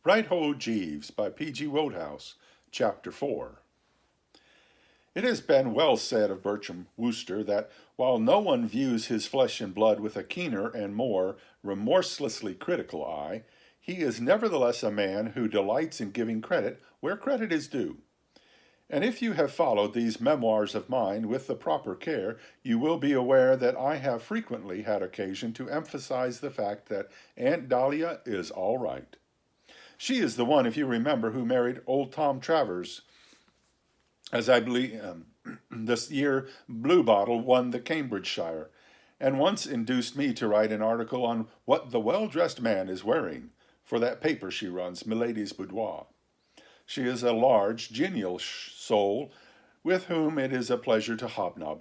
Right Ho Jeeves by P.G. Wodehouse, Chapter 4. It has been well said of Bertram Wooster that while no one views his flesh and blood with a keener and more remorselessly critical eye, he is nevertheless a man who delights in giving credit where credit is due. And if you have followed these memoirs of mine with the proper care, you will be aware that I have frequently had occasion to emphasize the fact that Aunt Dahlia is all right. She is the one, if you remember, who married old Tom Travers, as I believe this year Bluebottle won the Cambridgeshire, and once induced me to write an article on what the well-dressed man is wearing for that paper she runs, Milady's Boudoir. She is a large, genial soul with whom it is a pleasure to hobnob.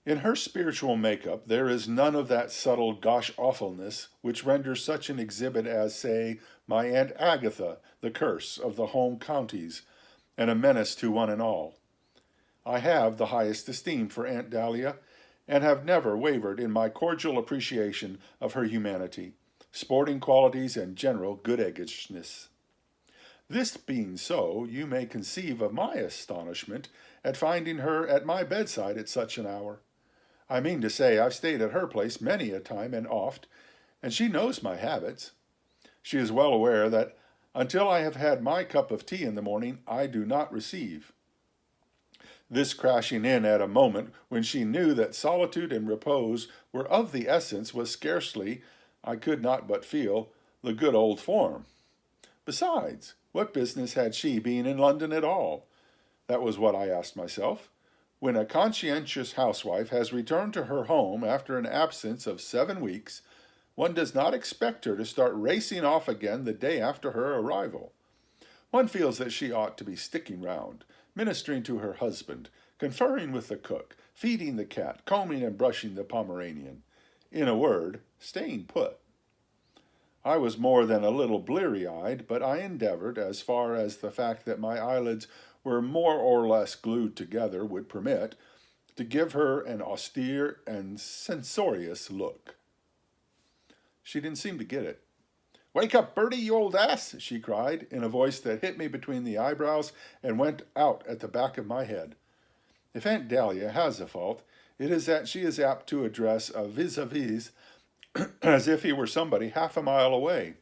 In her spiritual makeup, there is none of that subtle gosh-awfulness which renders such an exhibit as, say, my Aunt Agatha, the curse of the home counties, and a menace to one and all. I have the highest esteem for Aunt Dahlia, and have never wavered in my cordial appreciation of her humanity, sporting qualities, and general good-eggishness. This being so, you may conceive of my astonishment at finding her at my bedside at such an hour. I mean to say, I've stayed at her place many a time and oft, and she knows my habits. She is well aware that until I have had my cup of tea in the morning, I do not receive. This crashing in at a moment when she knew that solitude and repose were of the essence was scarcely, I could not but feel, the good old form. Besides, what business had she being in London at all? That was what I asked myself. When a conscientious housewife has returned to her home after an absence of 7 weeks, one does not expect her to start racing off again the day after her arrival. One feels that she ought to be sticking round, ministering to her husband, conferring with the cook, feeding the cat, combing and brushing the Pomeranian. In a word, staying put. I was more than a little bleary-eyed, but I endeavored, as far as the fact that my eyelids were more or less glued together would permit, to give her an austere and censorious look. She didn't seem to get it. "Wake up, Bertie, you old ass!" she cried, in a voice that hit me between the eyebrows and went out at the back of my head. If Aunt Dahlia has a fault, it is that she is apt to address a vis-a-vis as if he were somebody half a mile away,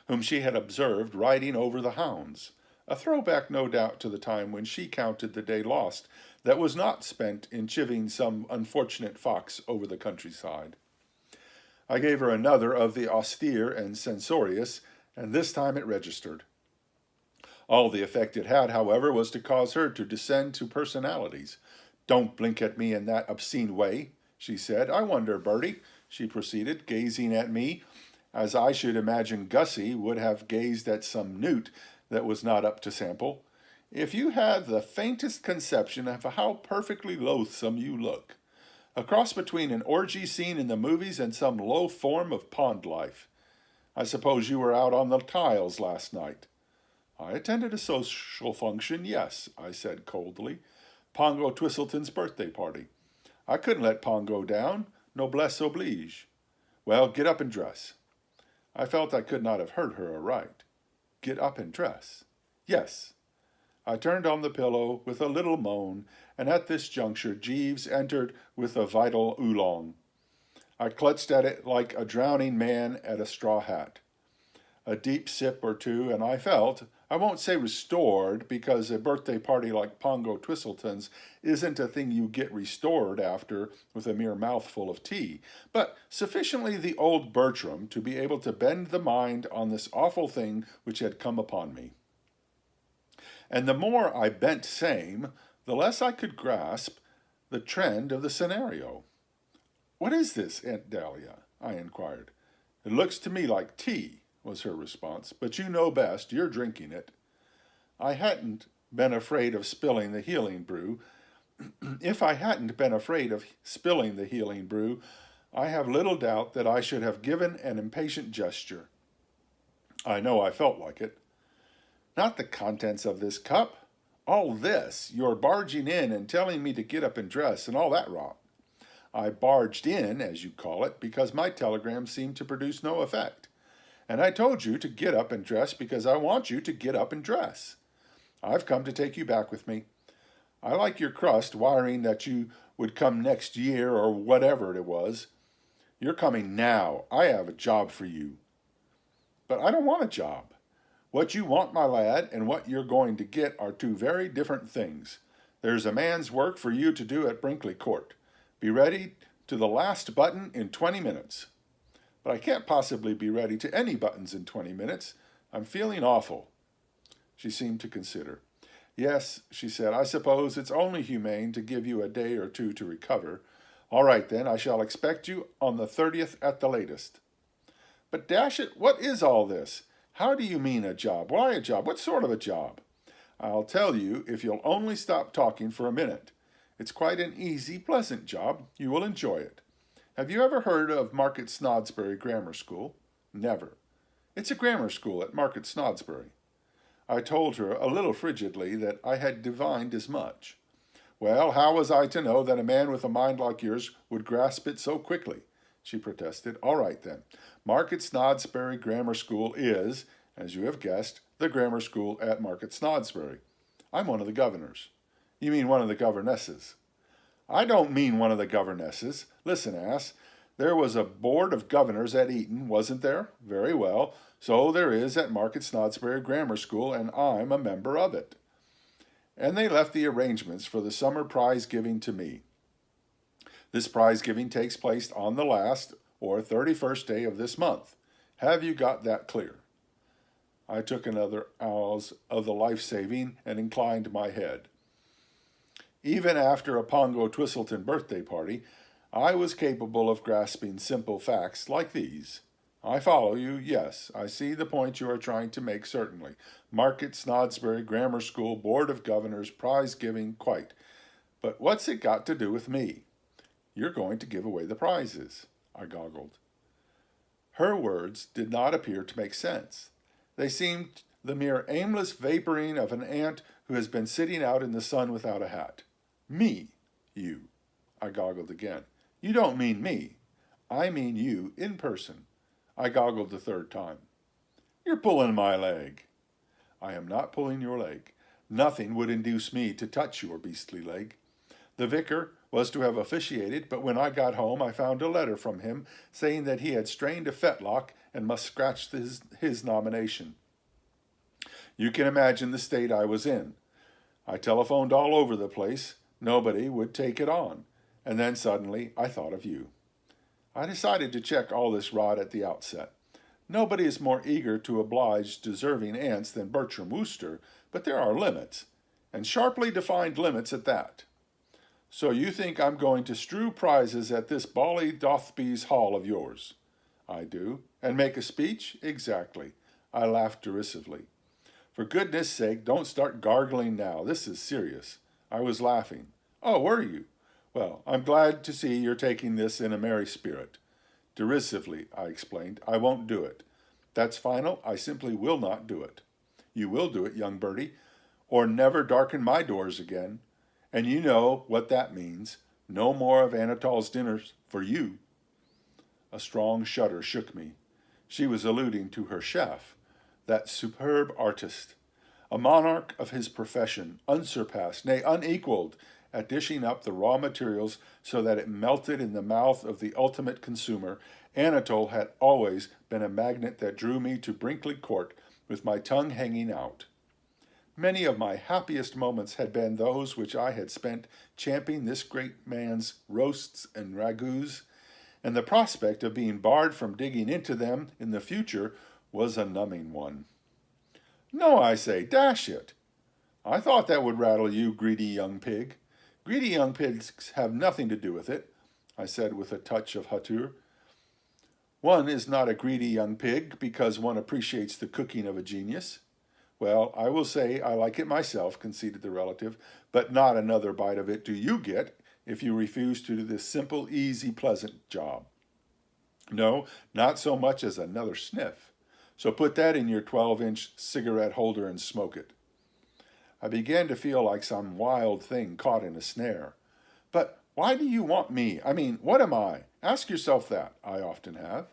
whom she had observed riding over the hounds. A throwback, no doubt, to the time when she counted the day lost that was not spent in chivvying some unfortunate fox over the countryside. I gave her another of the austere and censorious, and this time it registered. All the effect it had, however, was to cause her to descend to personalities. "Don't blink at me in that obscene way," she said. "I wonder, Bertie," she proceeded, gazing at me as I should imagine Gussie would have gazed at some newt that was not up to sample, "if you had the faintest conception of how perfectly loathsome you look. A cross between an orgy scene in the movies and some low form of pond life. I suppose you were out on the tiles last night." "I attended a social function, yes," I said coldly. "Pongo Twistleton's birthday party. I couldn't let Pongo down. Noblesse oblige." "Well, get up and dress." I felt I could not have heard her aright. Get up and dress. Yes. I turned on the pillow with a little moan, and at this juncture Jeeves entered with a vital oolong. I clutched at it like a drowning man at a straw hat. A deep sip or two, and I felt, I won't say restored, because a birthday party like Pongo Twistleton's isn't a thing you get restored after with a mere mouthful of tea, but sufficiently the old Bertram to be able to bend the mind on this awful thing which had come upon me. And the more I bent same, the less I could grasp the trend of the scenario. "What is this, Aunt Dahlia?" I inquired. "It looks to me like tea," was her response, "but you know best. You're drinking it." I hadn't been afraid of spilling the healing brew. If I hadn't been afraid of spilling the healing brew, I have little doubt that I should have given an impatient gesture. I know I felt like it. "Not the contents of this cup. All this, your barging in and telling me to get up and dress and all that rot." I barged in, as you call it, because my telegram seemed to produce no effect. And I told you to get up and dress because I want you to get up and dress. I've come to take you back with me. I like your crust, wiring that you would come next year or whatever it was. You're coming now. I have a job for you. But I don't want a job. What you want, my lad, and what you're going to get are two very different things. There's a man's work for you to do at Brinkley Court. Be ready to the last button in 20 minutes. But I can't possibly be ready to any buttons in 20 minutes. I'm feeling awful. She seemed to consider. Yes, she said, I suppose it's only humane to give you a day or two to recover. All right, then, I shall expect you on the 30th at the latest. But dash it, what is all this? How do you mean a job? Why a job? What sort of a job? I'll tell you if you'll only stop talking for a minute. It's quite an easy, pleasant job. You will enjoy it. Have you ever heard of Market Snodsbury Grammar School? Never. It's a grammar school at Market Snodsbury. I told her a little frigidly that I had divined as much. Well, how was I to know that a man with a mind like yours would grasp it so quickly? She protested. All right, then. Market Snodsbury Grammar School is, as you have guessed, the grammar school at Market Snodsbury. I'm one of the governors. You mean one of the governesses. I don't mean one of the governesses. Listen, ass. There was a board of governors at Eton, wasn't there? Very well. So there is at Market Snodsbury Grammar School, and I'm a member of it. And they left the arrangements for the summer prize giving to me. This prize giving takes place on the last or 31st day of this month. Have you got that clear? I took another ounce of the life-saving and inclined my head. Even after a Pongo Twistleton birthday party, I was capable of grasping simple facts like these. I follow you, yes. I see the point you are trying to make, certainly. Market Snodsbury Grammar School Board of Governors prize giving, quite. But what's it got to do with me? You're going to give away the prizes. I goggled. Her words did not appear to make sense. They seemed the mere aimless vaporing of an ant who has been sitting out in the sun without a hat. Me, you. I goggled again. You don't mean me. I mean you in person. I goggled the third time. You're pulling my leg. I am not pulling your leg. Nothing would induce me to touch your beastly leg. The vicar was to have officiated, but when I got home I found a letter from him saying that he had strained a fetlock and must scratch his nomination. You can imagine the state I was in. I telephoned all over the place. Nobody would take it on. And then suddenly I thought of you. I decided to check all this rot at the outset. Nobody is more eager to oblige deserving aunts than Bertram Wooster, but there are limits, and sharply defined limits at that. So you think I'm going to strew prizes at this Bally Dothby's hall of yours? I do. And make a speech? Exactly. I laughed derisively. For goodness sake, don't start gargling now. This is serious. I was laughing. Oh, were you? Well, I'm glad to see you're taking this in a merry spirit. Derisively, I explained. I won't do it. That's final. I simply will not do it. You will do it, young Bertie, or never darken my doors again. And you know what that means. No more of Anatol's dinners for you. A strong shudder shook me. She was alluding to her chef, that superb artist, a monarch of his profession, unsurpassed, nay, unequaled, at dishing up the raw materials so that it melted in the mouth of the ultimate consumer. Anatole had always been a magnet that drew me to Brinkley Court with my tongue hanging out. Many of my happiest moments had been those which I had spent champing this great man's roasts and ragouts, and the prospect of being barred from digging into them in the future was a numbing one. No, I say, dash it. I thought that would rattle you, greedy young pig. Greedy young pigs have nothing to do with it, I said with a touch of hauteur. One is not a greedy young pig because one appreciates the cooking of a genius. Well, I will say I like it myself, conceded the relative, but not another bite of it do you get if you refuse to do this simple, easy, pleasant job. No, not so much as another sniff. So put that in your 12-inch cigarette holder and smoke it. I began to feel like some wild thing caught in a snare. But why do you want me? I mean, what am I? Ask yourself that. I often have.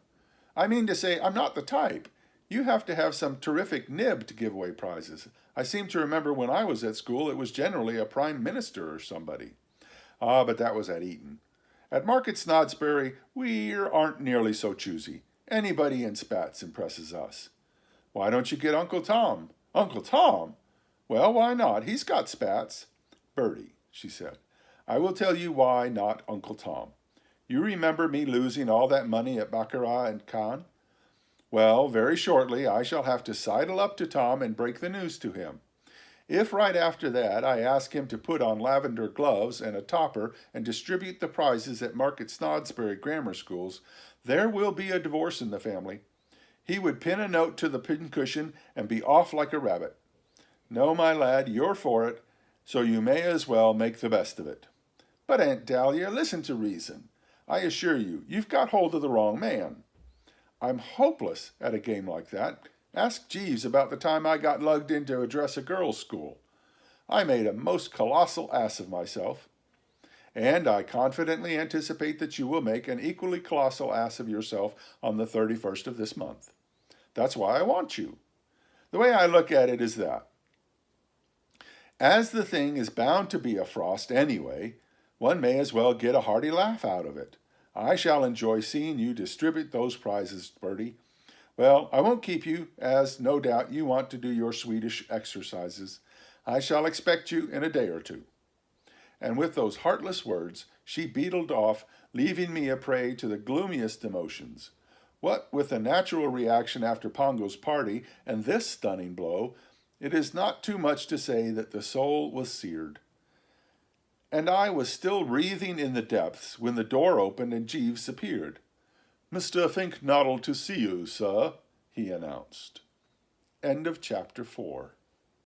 I mean to say, I'm not the type. You have to have some terrific nib to give away prizes. I seem to remember when I was at school it was generally a prime minister or somebody. Ah, but that was at Eton. At Market Snodsbury, we aren't nearly so choosy. Anybody in spats impresses us. Why don't you get Uncle Tom? Uncle Tom? Well, why not? He's got spats. Bertie, she said, I will tell you why not Uncle Tom. You remember me losing all that money at Baccarat and Cannes? Well, very shortly I shall have to sidle up to Tom and break the news to him. If right after that I ask him to put on lavender gloves and a topper and distribute the prizes at Market Snodsbury grammar schools, there will be a divorce in the family. He would pin a note to the pincushion and be off like a rabbit. No, my lad, you're for it, so you may as well make the best of it. But, Aunt Dahlia, listen to reason. I assure you, you've got hold of the wrong man. I'm hopeless at a game like that. Ask Jeeves about the time I got lugged in to address a girls' school. I made a most colossal ass of myself. And I confidently anticipate that you will make an equally colossal ass of yourself on the 31st of this month. That's why I want you. The way I look at it is that, as the thing is bound to be a frost anyway, one may as well get a hearty laugh out of it. I shall enjoy seeing you distribute those prizes, Bertie. Well, I won't keep you, as no doubt you want to do your Swedish exercises. I shall expect you in a day or two. And with those heartless words, she beetled off, leaving me a prey to the gloomiest emotions. What with the natural reaction after Pongo's party and this stunning blow, it is not too much to say that the soul was seared. And I was still wreathing in the depths when the door opened and Jeeves appeared. Mr. Thinknoddle to see you, sir, he announced. End of chapter 4.